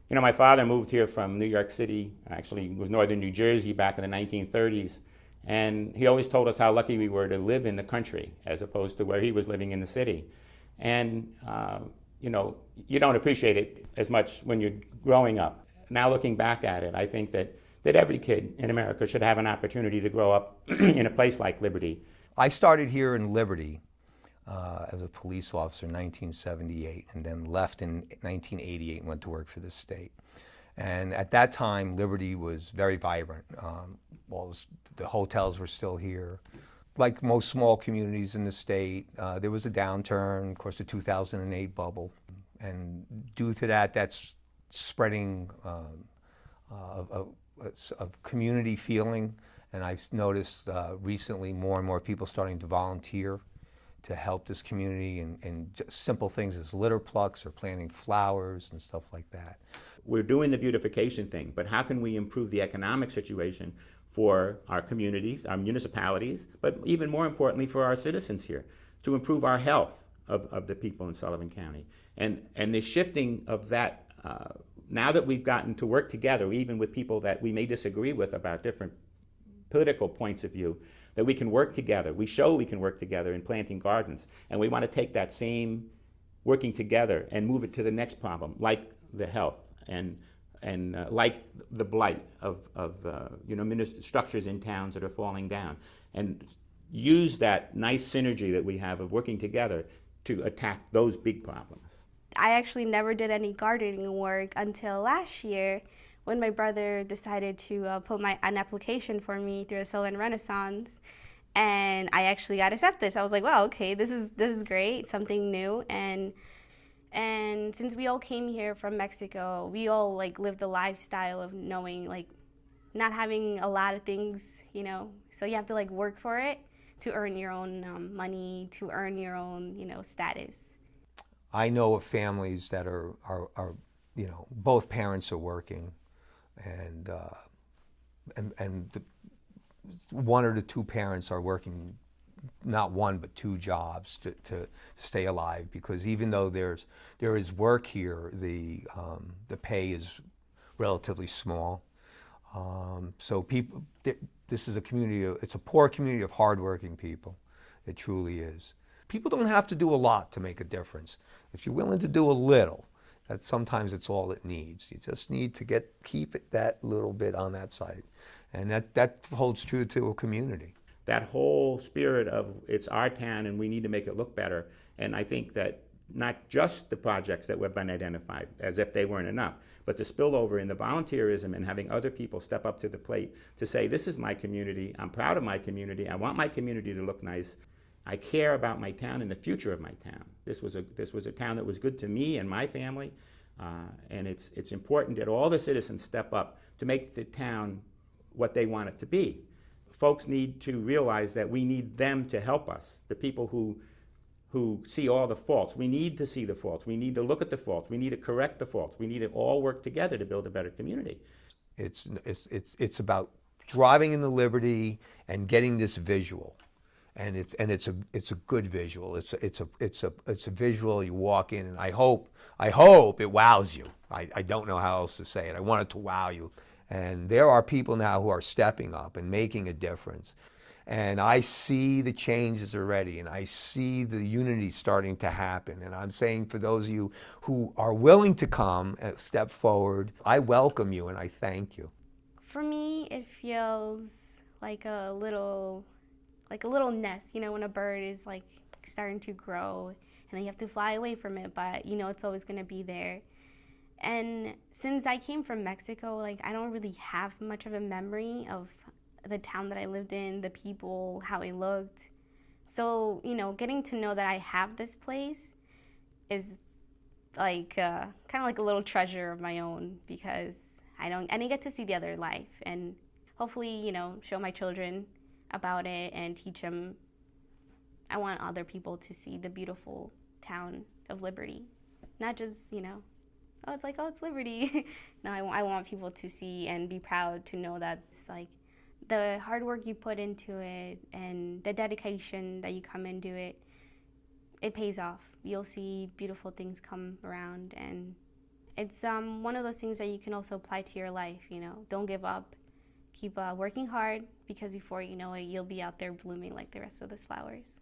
You know, my father moved here from New York City, actually it was northern New Jersey back in the 1930s, and he always told us how lucky we were to live in the country as opposed to where he was living in the city. And, you know, you don't appreciate it as much when you're growing up. Now looking back at it, I think that every kid in America should have an opportunity to grow up in a place like Liberty. I started here in Liberty as a police officer in 1978 and then left in 1988 and went to work for the state. And at that time, Liberty was very vibrant. The hotels were still here. Like most small communities in the state, there was a downturn, of course, the 2008 bubble. And due to that, that's spreading of community feeling. And I've noticed recently more and more people starting to volunteer to help this community in just simple things as litter plucks or planting flowers and stuff like that. We're doing the beautification thing, but how can we improve the economic situation for our communities, our municipalities, but even more importantly for our citizens here, to improve our health of the people in Sullivan County. And the shifting of that, now that we've gotten to work together, even with people that we may disagree with about different political points of view, that we can work together. We show we can work together in planting gardens. And we want to take that same working together and move it to the next problem, like the health and like the blight of structures in towns that are falling down. And use that nice synergy that we have of working together to attack those big problems. I actually never did any gardening work until last year when my brother decided to put an application for me through the Sullivan Renaissance, and I actually got accepted. So I was like, wow, okay, this is great, something new. And since we all came here from Mexico, we all like lived the lifestyle of knowing like not having a lot of things, you know. So you have to like work for it to earn your own money, to earn your own, you know, status. I know of families that are both parents are working, and one or the two parents are working not one but two jobs to stay alive, because even though there is work here, the pay is relatively small. So people, this is a community. It's a poor community of hardworking people. It truly is. People don't have to do a lot to make a difference. If you're willing to do a little, sometimes it's all it needs. You just need to keep it that little bit on that side. And that holds true to a community. That whole spirit of it's our town and we need to make it look better. And I think that not just the projects that have been identified, as if they weren't enough, but the spillover in the volunteerism and having other people step up to the plate to say, this is my community, I'm proud of my community, I want my community to look nice. I care about my town and the future of my town. This was a town that was good to me and my family, and it's important that all the citizens step up to make the town what they want it to be. Folks need to realize that we need them to help us, the people who see all the faults. We need to see the faults. We need to look at the faults. We need to correct the faults. We need to all work together to build a better community. It's about driving in the Liberty and getting this visual. And it's a good visual. It's a visual. You walk in, and I hope it wows you. I don't know how else to say it. I want it to wow you. And there are people now who are stepping up and making a difference. And I see the changes already, and I see the unity starting to happen. And I'm saying, for those of you who are willing to come and step forward, I welcome you and I thank you. For me, it feels like a little nest, you know, when a bird is like starting to grow and you have to fly away from it, but you know it's always going to be there. And since I came from Mexico, like I don't really have much of a memory of the town that I lived in, the people, how it looked. So, you know, getting to know that I have this place is like kind of like a little treasure of my own, because I didn't get to see the other life, and hopefully, you know, show my children about it and teach them. I want other people to see the beautiful town of Liberty, not just, you know, it's Liberty. No, I want people to see and be proud to know that it's like the hard work you put into it and the dedication that you come into it pays off. You'll see beautiful things come around, and it's one of those things that you can also apply to your life. You know, don't give up. Keep working hard, because before you know it, you'll be out there blooming like the rest of those flowers.